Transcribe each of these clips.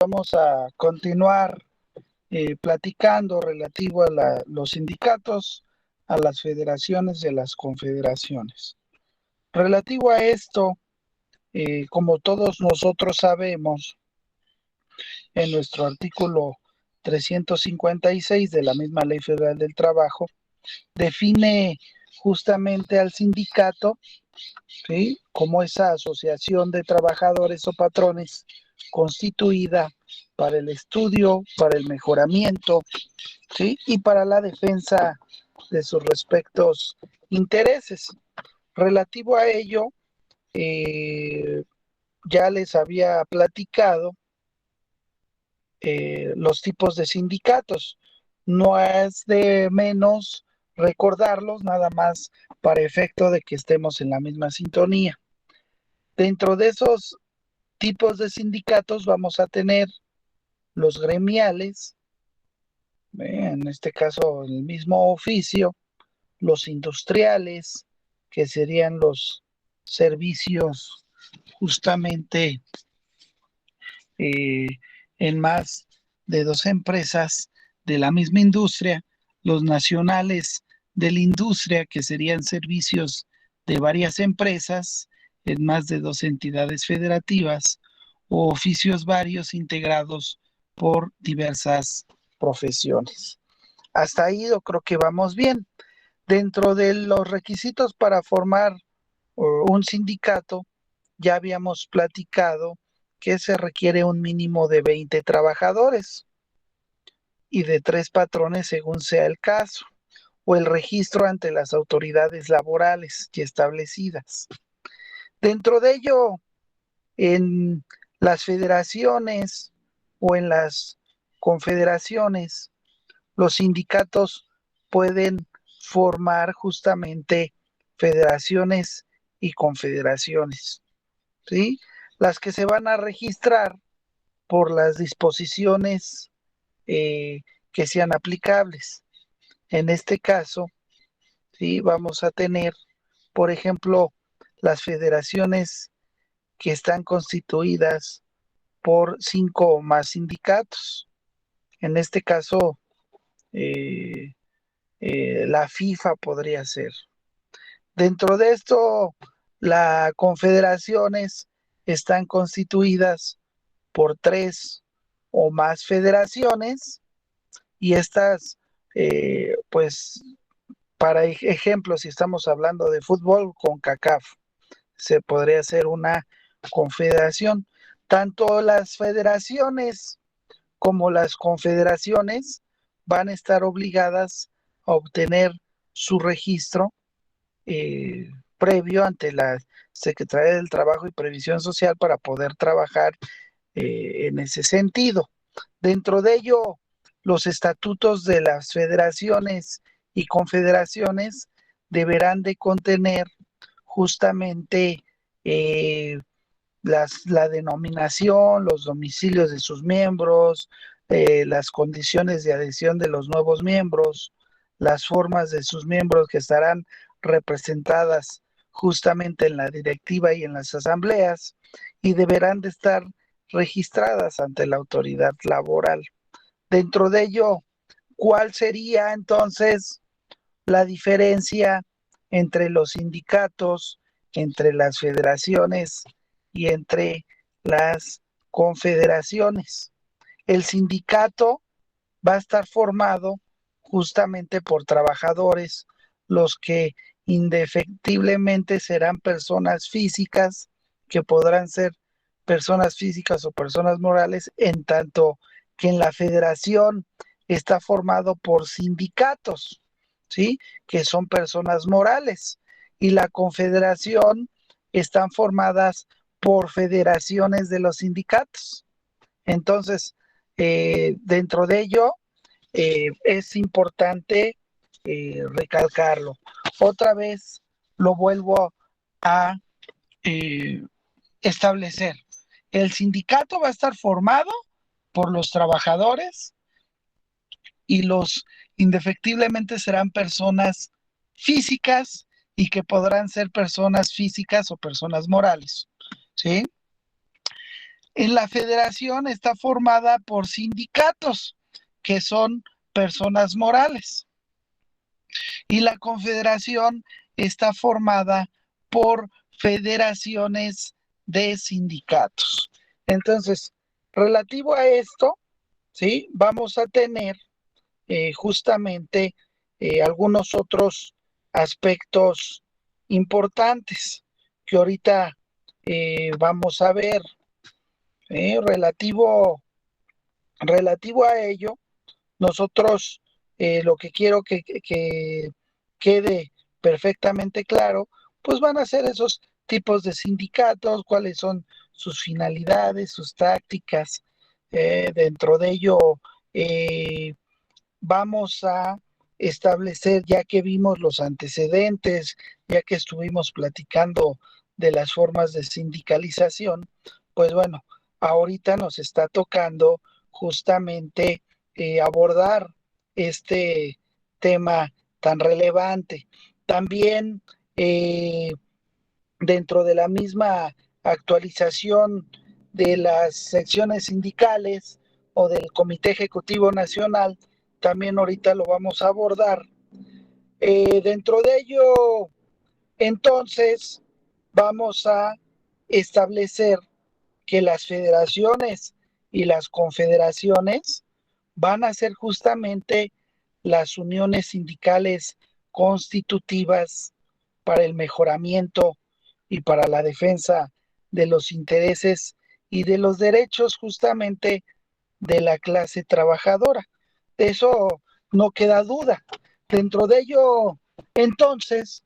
vamos a continuar platicando relativo a los sindicatos, a las federaciones y a las confederaciones. Relativo a esto, como todos nosotros sabemos, en nuestro artículo 356 de la misma Ley Federal del Trabajo, define justamente al sindicato, ¿sí?, como esa asociación de trabajadores o patrones constituida para el estudio, para el mejoramiento, ¿sí?, y para la defensa de sus respectivos intereses. Relativo a ello, ya les había platicado los tipos de sindicatos. No es de menos recordarlos, nada más para efecto de que estemos en la misma sintonía. Dentro de esos tipos de sindicatos vamos a tener los gremiales, en este caso el mismo oficio, los industriales, que serían los servicios justamente eh, en más de dos empresas de la misma industria, los nacionales de la industria, que serían servicios de varias empresas en más de dos entidades federativas, o oficios varios integrados por diversas profesiones. Hasta ahí yo creo que vamos bien. Dentro de los requisitos para formar un sindicato, ya habíamos platicado que se requiere un mínimo de 20 trabajadores y de 3 patrones según sea el caso, o el registro ante las autoridades laborales ya establecidas. Dentro de ello, en las federaciones o en las confederaciones, los sindicatos pueden formar justamente federaciones y confederaciones, ¿sí? Las que se van a registrar por las disposiciones que sean aplicables. En este caso, ¿sí?, vamos a tener, por ejemplo, las federaciones que están constituidas por 5 o más sindicatos. En este caso, eh, la FIFA podría ser. Dentro de esto, las confederaciones están constituidas por 3 o más federaciones, y estas, pues, para ejemplo, si estamos hablando de fútbol, con CACAF, se podría hacer una confederación. Tanto las federaciones como las confederaciones van a estar obligadas a obtener su registro eh, previo ante la Secretaría del Trabajo y Previsión Social para poder trabajar en ese sentido. Dentro de ello, los estatutos de las federaciones y confederaciones deberán de contener justamente la denominación, los domicilios de sus miembros, las condiciones de adhesión de los nuevos miembros, las formas de sus miembros que estarán representadas justamente en la directiva y en las asambleas, y deberán de estar registradas ante la autoridad laboral. Dentro de ello, ¿cuál sería entonces la diferencia entre los sindicatos, entre las federaciones y entre las confederaciones? El sindicato va a estar formado justamente por trabajadores, los que indefectiblemente serán personas físicas, que podrán ser personas físicas o personas morales, en tanto que en la federación está formado por sindicatos, ¿sí?, que son personas morales, y la confederación están formadas por federaciones de los sindicatos. Entonces, dentro de ello, es importante recalcarlo. Otra vez lo vuelvo a eh, establecer. El sindicato va a estar formado por los trabajadores, y los indefectiblemente serán personas físicas, y que podrán ser personas físicas o personas morales, ¿sí? En la federación está formada por sindicatos, que son personas morales, y la confederación está formada por federaciones de sindicatos. Entonces, relativo a esto, ¿sí? Vamos a tener justamente algunos otros aspectos importantes que ahorita vamos a ver. Relativo a ello, nosotros lo que quiero que quede perfectamente claro, pues van a ser esos tipos de sindicatos, cuáles son sus finalidades, sus tácticas. Dentro de ello, eh, vamos a establecer, ya que vimos los antecedentes, ya que estuvimos platicando de las formas de sindicalización, pues bueno, ahorita nos está tocando justamente abordar este tema tan relevante. También dentro de la misma actualización de las secciones sindicales o del Comité Ejecutivo Nacional, también ahorita lo vamos a abordar. Dentro de ello, entonces, vamos a establecer que las federaciones y las confederaciones van a ser justamente las uniones sindicales constitutivas para el mejoramiento y para la defensa de los intereses y de los derechos justamente de la clase trabajadora. De eso no queda duda. Dentro de ello, entonces,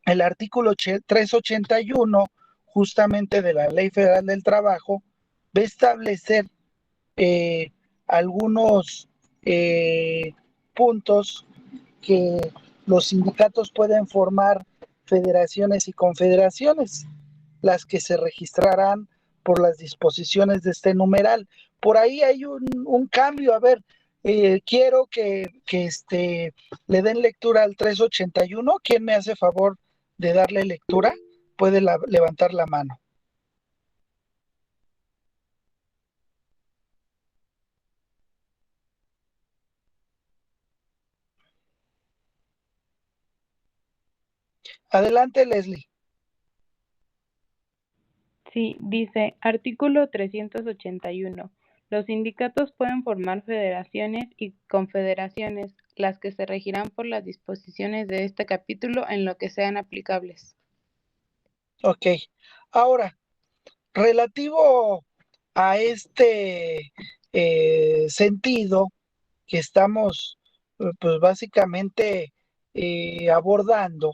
el artículo 381 justamente de la Ley Federal del Trabajo va a establecer eh, algunos puntos que los sindicatos pueden formar federaciones y confederaciones, las que se registrarán por las disposiciones de este numeral. Por ahí hay un cambio, a ver, quiero que le den lectura al 381. ¿Quién me hace favor de darle lectura? Puede levantar la mano. Adelante, Leslie. Sí, dice artículo 381. Los sindicatos pueden formar federaciones y confederaciones, las que se regirán por las disposiciones de este capítulo en lo que sean aplicables. Ok. Ahora, relativo a este sentido que estamos, pues básicamente abordando,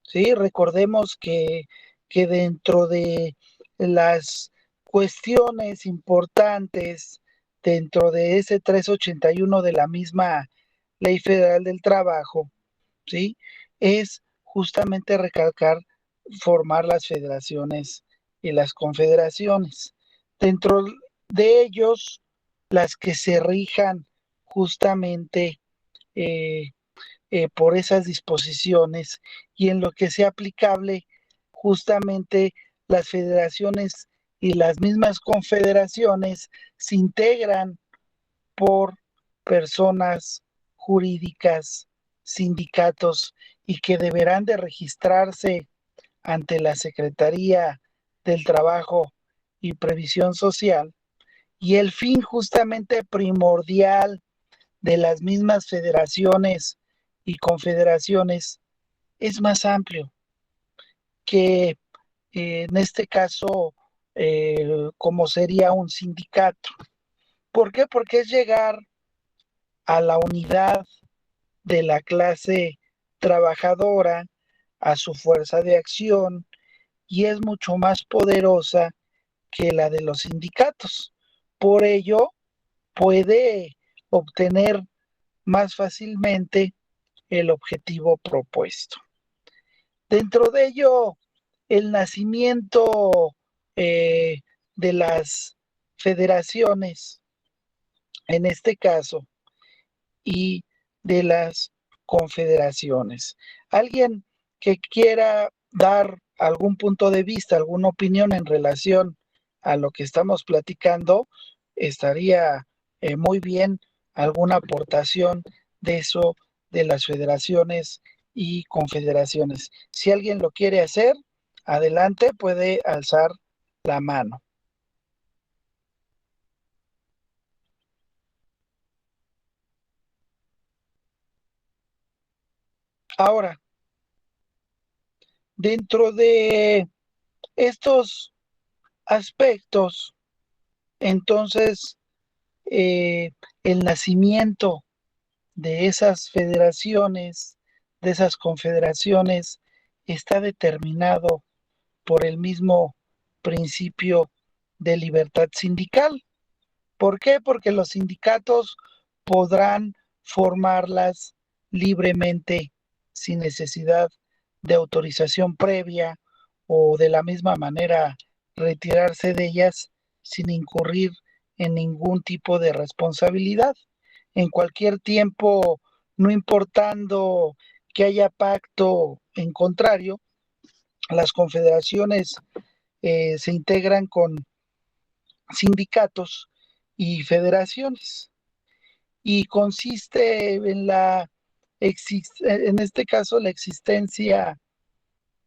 ¿sí? Recordemos que dentro de las cuestiones importantes, dentro de ese 381 de la misma Ley Federal del Trabajo, ¿sí? Es justamente recalcar formar las federaciones y las confederaciones. Dentro de ellos, las que se rijan justamente eh, por esas disposiciones y en lo que sea aplicable, justamente las federaciones y las mismas confederaciones se integran por personas jurídicas, sindicatos, y que deberán de registrarse ante la Secretaría del Trabajo y Previsión Social. Y el fin justamente primordial de las mismas federaciones y confederaciones es más amplio que en este caso como sería un sindicato. ¿Por qué? Porque es llegar a la unidad de la clase trabajadora, a su fuerza de acción, y es mucho más poderosa que la de los sindicatos. Por ello, puede obtener más fácilmente el objetivo propuesto. Dentro de ello, el nacimiento eh, de las federaciones, en este caso, y de las confederaciones. Alguien que quiera dar algún punto de vista, alguna opinión en relación a lo que estamos platicando, estaría muy bien alguna aportación de eso de las federaciones y confederaciones. Si alguien lo quiere hacer, adelante, puede alzar la mano. Ahora, dentro de estos aspectos, entonces, el nacimiento de esas federaciones, de esas confederaciones, está determinado por el mismo principio de libertad sindical. ¿Por qué? Porque los sindicatos podrán formarlas libremente sin necesidad de autorización previa o de la misma manera retirarse de ellas sin incurrir en ningún tipo de responsabilidad. En cualquier tiempo, no importando que haya pacto en contrario, las confederaciones se integran con sindicatos y federaciones y consiste en este caso, la existencia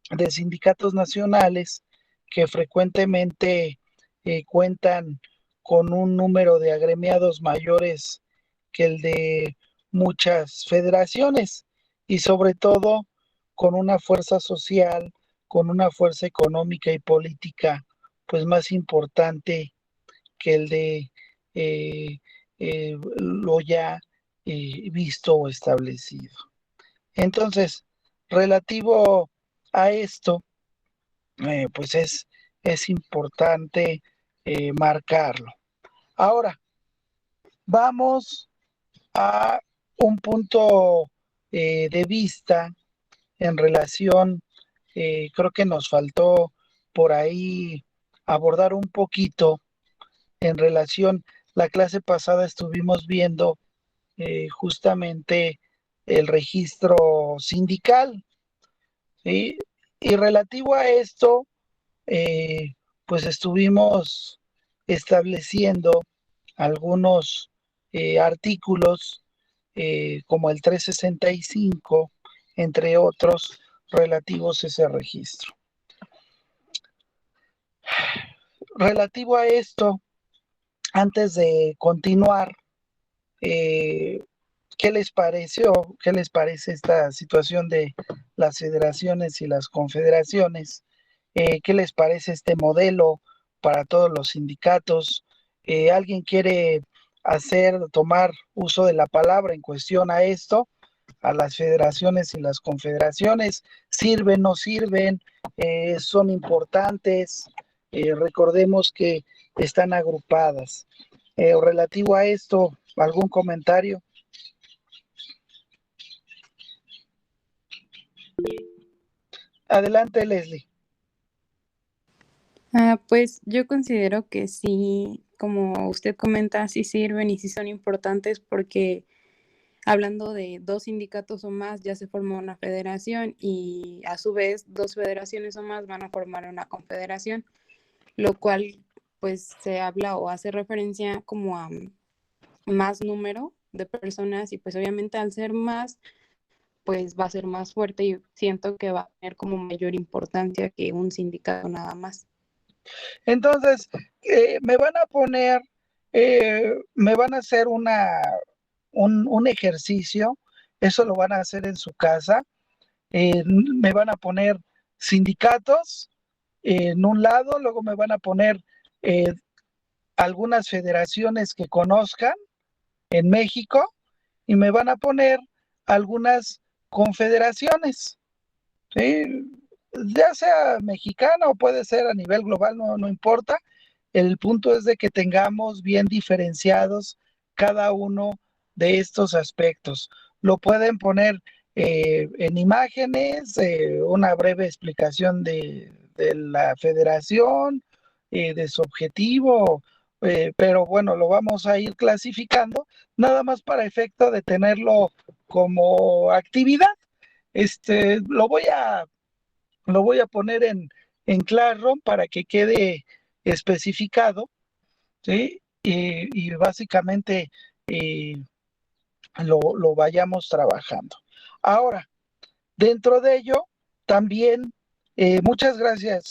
de sindicatos nacionales que frecuentemente cuentan con un número de agremiados mayores que el de muchas federaciones y sobre todo con una fuerza social, con una fuerza económica y política pues más importante que el de eh, lo ya visto o establecido. Entonces, relativo a esto, pues es importante marcarlo. Ahora, vamos a un punto de vista en relación, creo que nos faltó por ahí abordar un poquito en relación, la clase pasada estuvimos viendo justamente el registro sindical, ¿sí? Y relativo a esto, eh, pues estuvimos estableciendo algunos artículos como el 365, entre otros, relativos a ese registro. Relativo a esto, antes de continuar, eh, ¿qué les pareció? ¿Qué les parece esta situación de las federaciones y las confederaciones? ¿Qué les parece este modelo para todos los sindicatos? ¿Alguien quiere tomar uso de la palabra en cuestión a esto? A las federaciones y las confederaciones, ¿sirven, no sirven? ¿Son importantes? Recordemos que están agrupadas. Relativo a esto, ¿algún comentario? Adelante, Leslie. Pues yo considero que sí, como usted comenta, sí sirven y sí son importantes porque hablando de dos sindicatos o más ya se forma una federación y a su vez dos federaciones o más van a formar una confederación, lo cual pues se habla o hace referencia como a más número de personas y pues obviamente al ser más pues va a ser más fuerte y siento que va a tener como mayor importancia que un sindicato nada más. Entonces, me van a poner, me van a hacer un ejercicio, eso lo van a hacer en su casa, me van a poner sindicatos en un lado, luego me van a poner eh, algunas federaciones que conozcan en México y me van a poner algunas confederaciones, ¿sí? Ya sea mexicana o puede ser a nivel global, no importa. El punto es de que tengamos bien diferenciados cada uno de estos aspectos. Lo pueden poner en imágenes, una breve explicación de la federación, de su objetivo, pero bueno, lo vamos a ir clasificando, nada más para efecto de tenerlo como actividad. Este, lo voy a poner en Classroom para que quede especificado, ¿sí? Y básicamente lo vayamos trabajando. Ahora, dentro de ello, también, muchas gracias,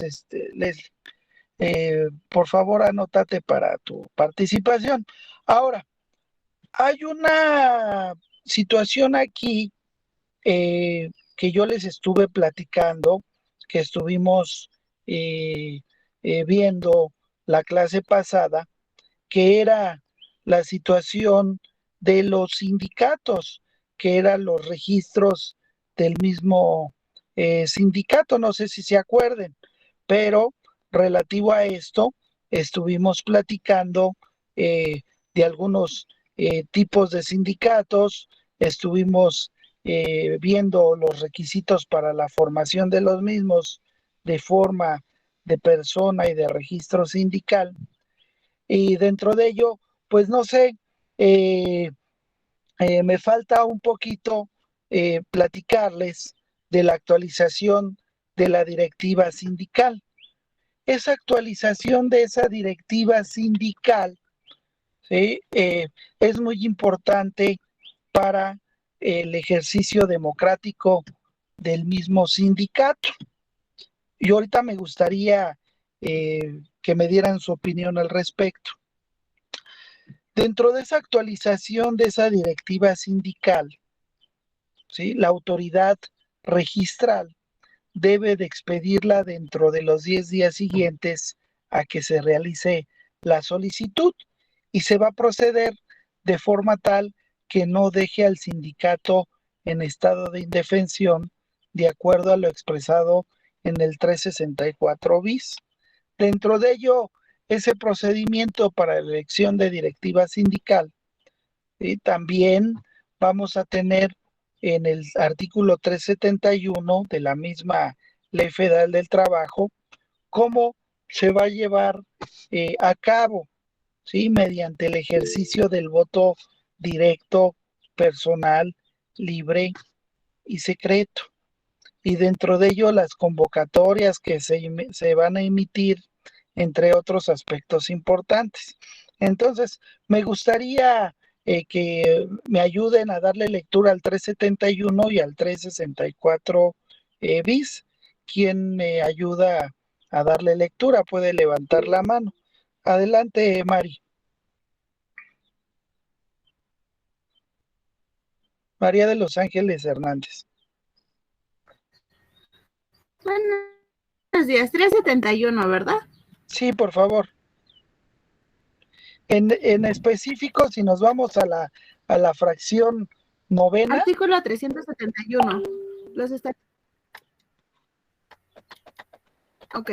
Leslie. Por favor, anótate para tu participación. Ahora, hay una situación aquí que yo les estuve platicando, que estuvimos eh, viendo la clase pasada, que era la situación de los sindicatos, que eran los registros del mismo sindicato, no sé si se acuerden, pero relativo a esto, estuvimos platicando de algunos tipos de sindicatos, estuvimos viendo los requisitos para la formación de los mismos de forma de persona y de registro sindical. Y dentro de ello, pues no sé, eh, me falta un poquito platicarles de la actualización de la directiva sindical. Esa actualización de esa directiva sindical, ¿sí? Es muy importante para el ejercicio democrático del mismo sindicato. Y ahorita me gustaría que me dieran su opinión al respecto. Dentro de esa actualización de esa directiva sindical, ¿sí? La autoridad registral debe de expedirla dentro de los 10 días siguientes a que se realice la solicitud y se va a proceder de forma tal que no deje al sindicato en estado de indefensión de acuerdo a lo expresado en el 364 bis. Dentro de ello, ese procedimiento para la elección de directiva sindical, ¿sí? También vamos a tener en el artículo 371 de la misma Ley Federal del Trabajo cómo se va a llevar a cabo, ¿sí? Mediante el ejercicio del voto directo, personal, libre y secreto. Y dentro de ello las convocatorias que se van a emitir, entre otros aspectos importantes. Entonces, me gustaría que me ayuden a darle lectura al 371 y al 364 bis. ¿Quién me ayuda a darle lectura? Puede levantar la mano. Adelante, Mari. María de los Ángeles Hernández. Buenos días, 371, ¿verdad? Sí, por favor. En específico, si nos vamos a la fracción novena. Artículo 371. Ok.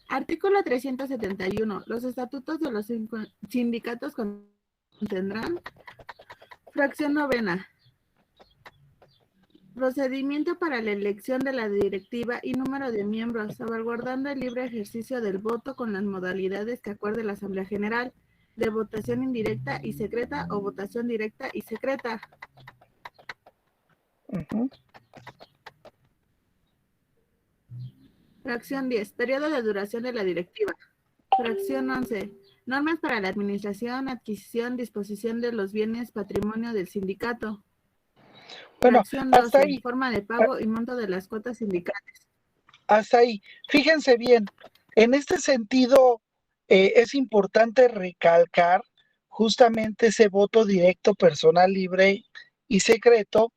Artículo 371. Los estatutos de los sindicatos contendrán. Fracción novena. Procedimiento para la elección de la directiva y número de miembros, salvaguardando el libre ejercicio del voto con las modalidades que acuerde la Asamblea General, de votación indirecta y secreta o votación directa y secreta. Fracción 10. Periodo de duración de la directiva. Fracción 11. Normas para la administración, adquisición, disposición de los bienes patrimonio del sindicato. Bueno, Fracción 12. hasta ahí. Forma de pago y monto de las cuotas sindicales. Hasta ahí. Fíjense bien, en este sentido es importante recalcar justamente ese voto directo, personal, libre y secreto,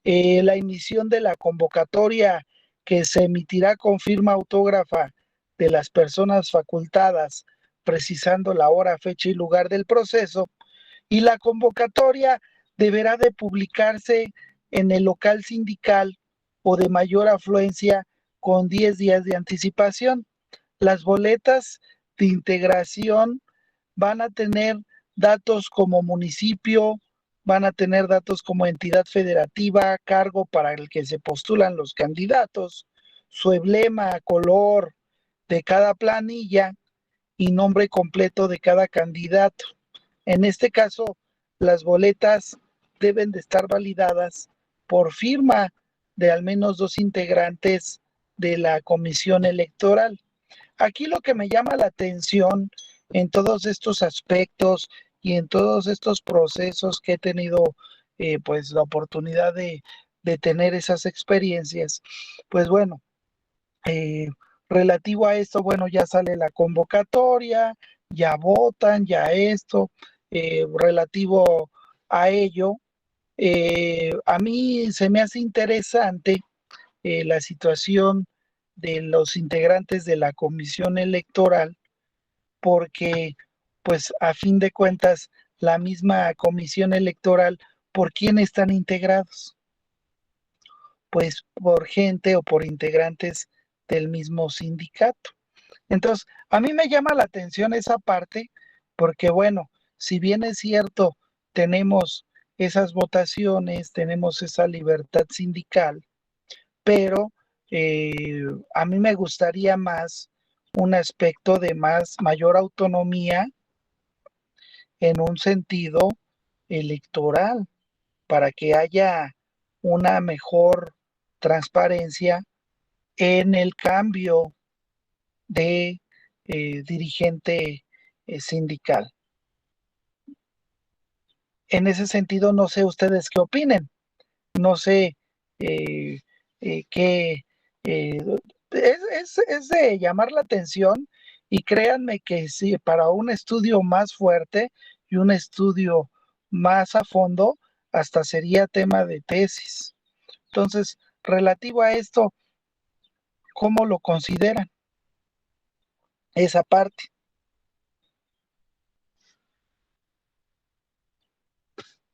la emisión de la convocatoria que se emitirá con firma autógrafa de las personas facultadas, precisando la hora, fecha y lugar del proceso, y la convocatoria deberá de publicarse en el local sindical o de mayor afluencia con 10 días de anticipación. Las boletas de integración van a tener datos como municipio, van a tener datos como entidad federativa, cargo para el que se postulan los candidatos, su emblema, color de cada planilla y nombre completo de cada candidato. En este caso, las boletas deben de estar validadas por firma de al menos 2 integrantes de la comisión electoral. aquí lo que me llama la atención en todos estos aspectos y en todos estos procesos que he tenido pues la oportunidad de tener esas experiencias, pues bueno, eh, relativo a esto, bueno, ya sale la convocatoria, ya votan, ya esto, relativo a ello, a mí se me hace interesante la situación de los integrantes de la comisión electoral, porque pues a fin de cuentas la misma comisión electoral, ¿por quién están integrados? Pues por gente o por integrantes del mismo sindicato. Entonces, a mí me llama la atención esa parte, porque bueno, si bien es cierto, tenemos esas votaciones, tenemos esa libertad sindical, pero a mí me gustaría más un aspecto de mayor autonomía en un sentido electoral, para que haya una mejor transparencia en el cambio de dirigente sindical. En ese sentido, no sé ustedes qué opinen, no sé eh, qué es de llamar la atención, y créanme que sí, para un estudio más fuerte y un estudio más a fondo, hasta sería tema de tesis. Entonces, relativo a esto, ¿cómo lo consideran esa parte?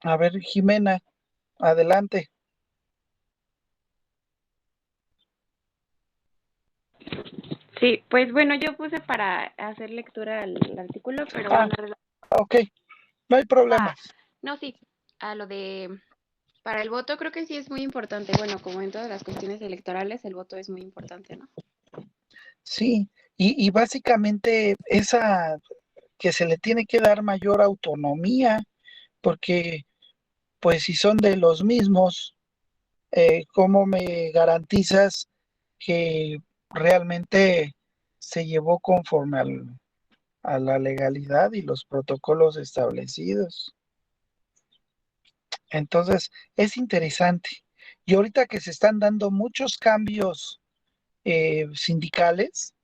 A ver, Jimena, adelante. Sí, pues bueno, yo puse para hacer lectura al artículo, pero Ah, bueno, ok, no hay problema. no, sí, a lo de, para el voto creo que sí es muy importante. Bueno, como en todas las cuestiones electorales, el voto es muy importante, ¿no? Sí, y básicamente esa que se le tiene que dar mayor autonomía, porque pues si son de los mismos, ¿cómo me garantizas que realmente se llevó conforme a la legalidad y los protocolos establecidos? Entonces, es interesante. Y ahorita que se están dando muchos cambios sindicales,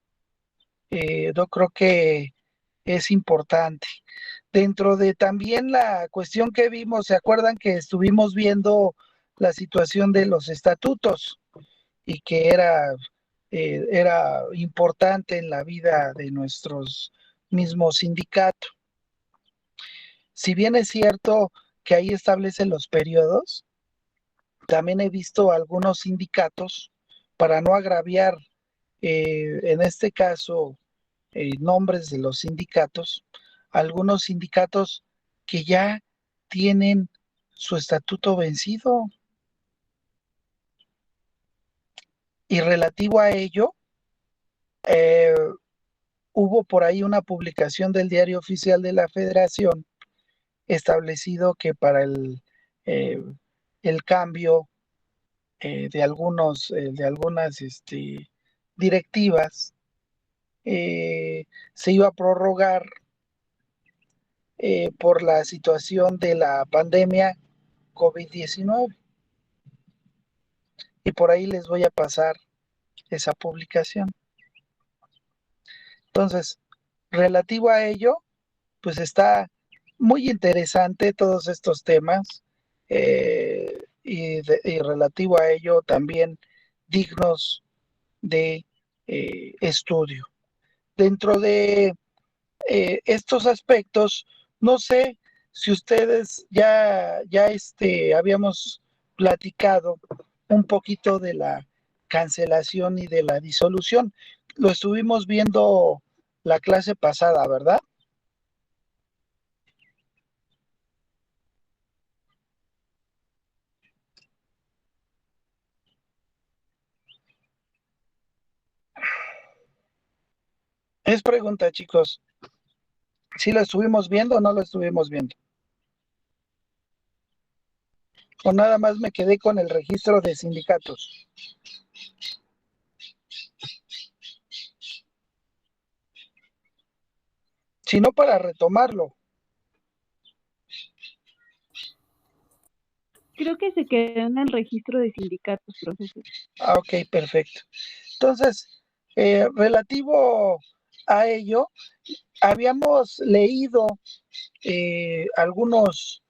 yo creo que es importante. Dentro de también la cuestión que vimos, ¿se acuerdan que estuvimos viendo la situación de los estatutos y que era importante en la vida de nuestros mismos sindicatos? Si bien es cierto que ahí establecen los periodos, también he visto algunos sindicatos, para no agraviar, en este caso, nombres de los sindicatos, algunos sindicatos que ya tienen su estatuto vencido, y relativo a ello, eh, hubo por ahí una publicación del Diario Oficial de la Federación establecido que para eh, el cambio de algunas directivas, se iba a prorrogar por la situación de la pandemia COVID-19. Y por ahí les voy a pasar esa publicación. Entonces, relativo a ello, pues está muy interesante todos estos temas, y relativo a ello también dignos de estudio. Dentro de estos aspectos, no sé si ustedes ya habíamos platicado un poquito de la cancelación y de la disolución. Lo estuvimos viendo la clase pasada, ¿verdad? Es pregunta, chicos. ¿Si lo estuvimos viendo o no lo estuvimos viendo? ¿O nada más me quedé con el registro de sindicatos? sino para retomarlo. Creo que se quedó en el registro de sindicatos, profesor. Ok, perfecto. Entonces, relativo a ello, habíamos leído algunos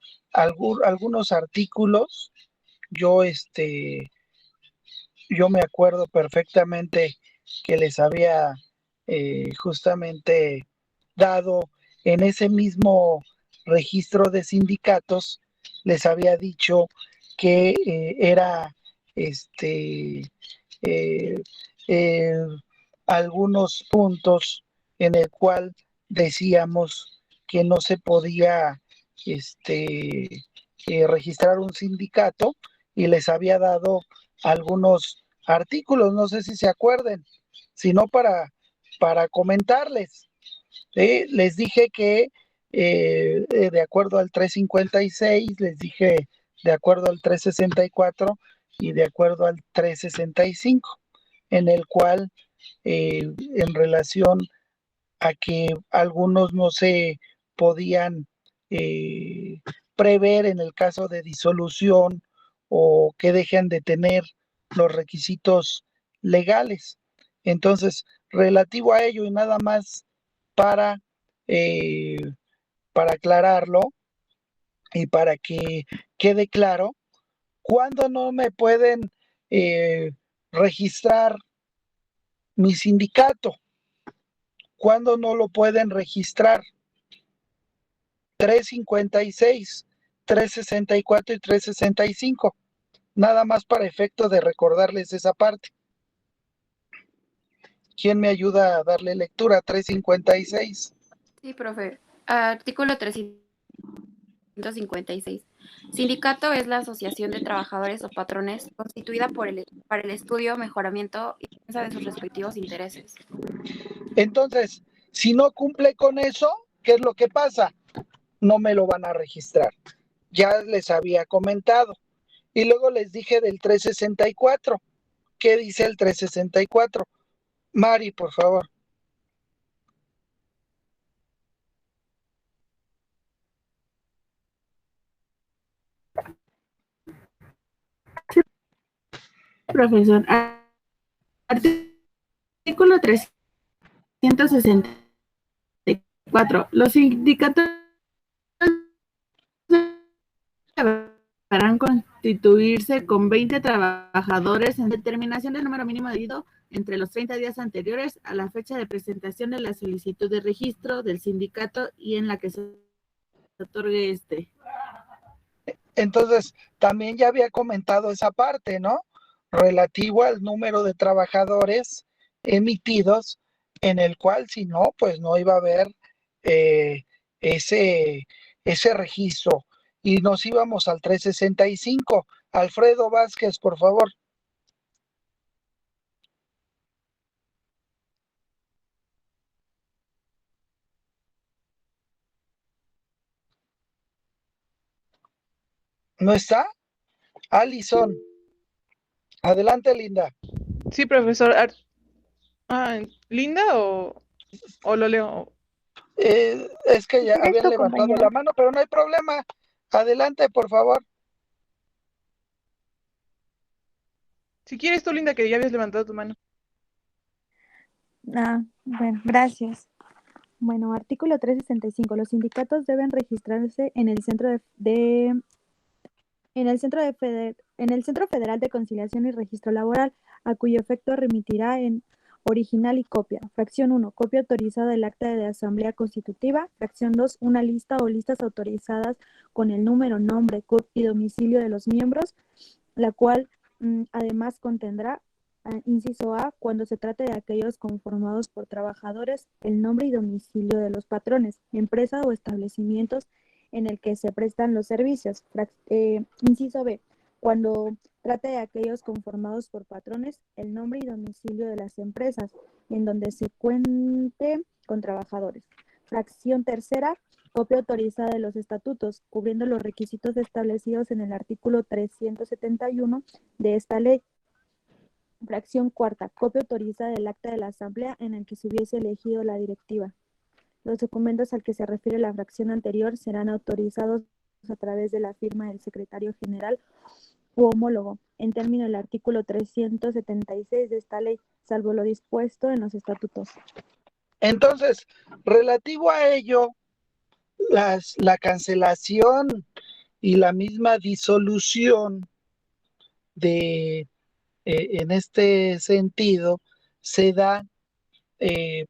artículos. Yo, yo me acuerdo perfectamente que les había justamente dado en ese mismo registro de sindicatos, les había dicho que era este eh, eh, algunos puntos en el cual decíamos que no se podía registrar un sindicato, y les había dado algunos artículos, no sé si se acuerden, sino para comentarles. Les dije que de acuerdo al 356, les dije de acuerdo al 364 y de acuerdo al 365, en el cual en relación a que algunos no se podían eh, prever en el caso de disolución o que dejen de tener los requisitos legales. Entonces, relativo a ello y nada más para, eh, para aclararlo y para que quede claro, ¿cuándo no me pueden registrar mi sindicato? ¿Cuándo no lo pueden registrar? 356, 364 y 365. Nada más para efecto de recordarles esa parte. ¿Quién me ayuda a darle lectura? 356. Sí, profe. Artículo 356. Sindicato es la asociación de trabajadores o patrones constituida para el estudio, mejoramiento y defensa de sus respectivos intereses. Entonces, si no cumple con eso, ¿qué es lo que pasa? No me lo van a registrar. Ya les había comentado. Y luego les dije del 364. ¿Qué dice el 364? Mari, por favor. Sí, profesor. Artículo 364. Los sindicatos deberán constituirse con 20 trabajadores en determinación del número mínimo debido entre los 30 días anteriores a la fecha de presentación de la solicitud de registro del sindicato y en la que se otorgue este. Entonces, también ya había comentado esa parte, ¿no? Relativo al número de trabajadores emitidos, en el cual si no, pues no iba a haber eh, ese, ese registro. Y nos íbamos al 365. Alfredo Vázquez, por favor. ¿No está? Alison. Adelante, Linda. Sí, profesor. ¿Linda o lo leo? Es que Si ya quieres habían tu levantado compañera. la mano, pero no hay problema. Adelante, por favor. Si quieres tú, Linda, que ya habías levantado tu mano. Bueno, gracias. Bueno, artículo 365. Los sindicatos deben registrarse en el en el Centro Federal de Conciliación y Registro Laboral, a cuyo efecto remitirá en original y copia. Fracción 1. Copia autorizada del acta de asamblea constitutiva. Fracción 2. Una lista o listas autorizadas con el número, nombre, CURP y domicilio de los miembros, la cual además contendrá, inciso A, cuando se trate de aquellos conformados por trabajadores, el nombre y domicilio de los patrones, empresa o establecimientos en el que se prestan los servicios. Inciso B, cuando trate de aquellos conformados por patrones, el nombre y domicilio de las empresas en donde se cuente con trabajadores. Fracción tercera, copia autorizada de los estatutos, cubriendo los requisitos establecidos en el artículo 371 de esta ley. Fracción cuarta, copia autorizada del acta de la asamblea en el que se hubiese elegido la directiva. Los documentos al que se refiere la fracción anterior serán autorizados a través de la firma del secretario general u homólogo, en términos del artículo 376 de esta ley, salvo lo dispuesto en los estatutos. Entonces, relativo a ello, la cancelación y la misma disolución en este sentido se da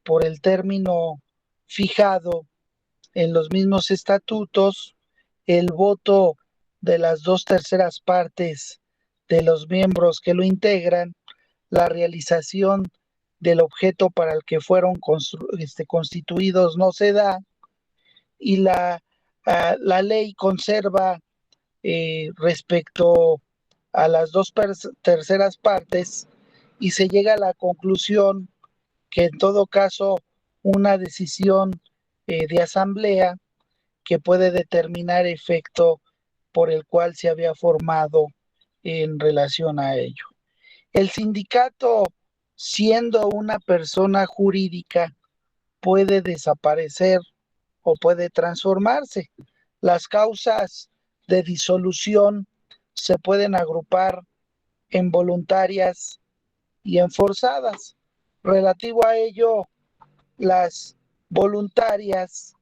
por el término fijado en los mismos estatutos, el voto de las 2/3 partes de los miembros que lo integran, la realización del objeto para el que fueron constituidos no se da, y la ley conserva respecto a las 2/3 partes, y se llega a la conclusión que en todo caso una decisión de asamblea que puede determinar efecto por el cual se había formado en relación a ello. El sindicato, siendo una persona jurídica, puede desaparecer o puede transformarse. Las causas de disolución se pueden agrupar en voluntarias y en forzadas. Relativo a ello, las voluntarias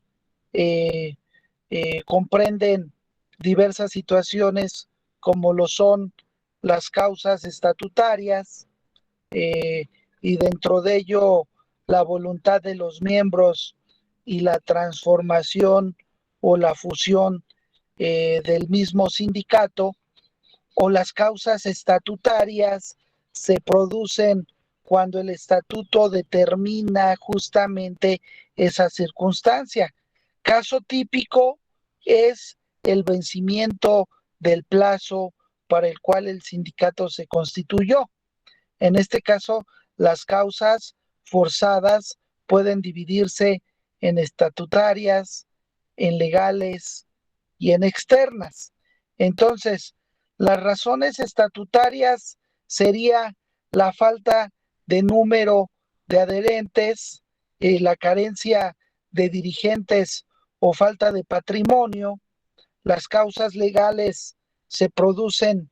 comprenden diversas situaciones, como lo son las causas estatutarias, y dentro de ello la voluntad de los miembros y la transformación o la fusión del mismo sindicato, o las causas estatutarias se producen cuando el estatuto determina justamente esa circunstancia. Caso típico es el vencimiento del plazo para el cual el sindicato se constituyó. En este caso, las causas forzadas pueden dividirse en estatutarias, en legales y en externas. Entonces, las razones estatutarias sería la falta de número de adherentes, la carencia de dirigentes o falta de patrimonio. Las causas legales se producen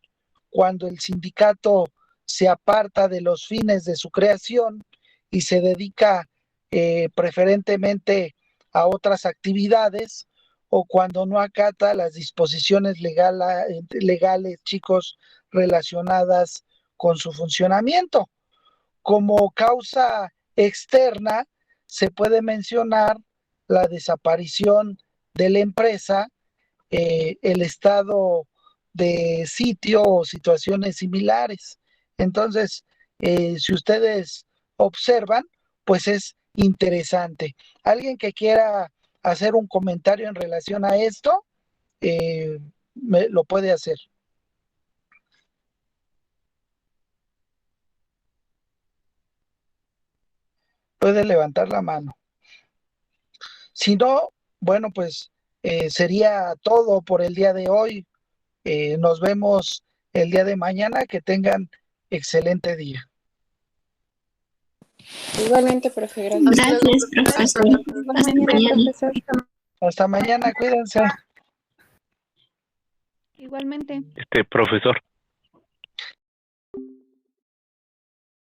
cuando el sindicato se aparta de los fines de su creación y se dedica preferentemente a otras actividades, o cuando no acata las disposiciones legales, chicos, relacionadas con su funcionamiento. Como causa externa se puede mencionar la desaparición de la empresa, el estado de sitio o situaciones similares. Entonces, si ustedes observan, pues es interesante. ¿Alguien que quiera hacer un comentario en relación a esto? Lo puede hacer. Puede levantar la mano. Si no, bueno, pues sería todo por el día de hoy. Nos vemos el día de mañana. Que tengan excelente día. Igualmente, profe, gracias. Gracias, profesor. Hasta mañana. Profesor. Hasta mañana, cuídense. Igualmente. Profesor.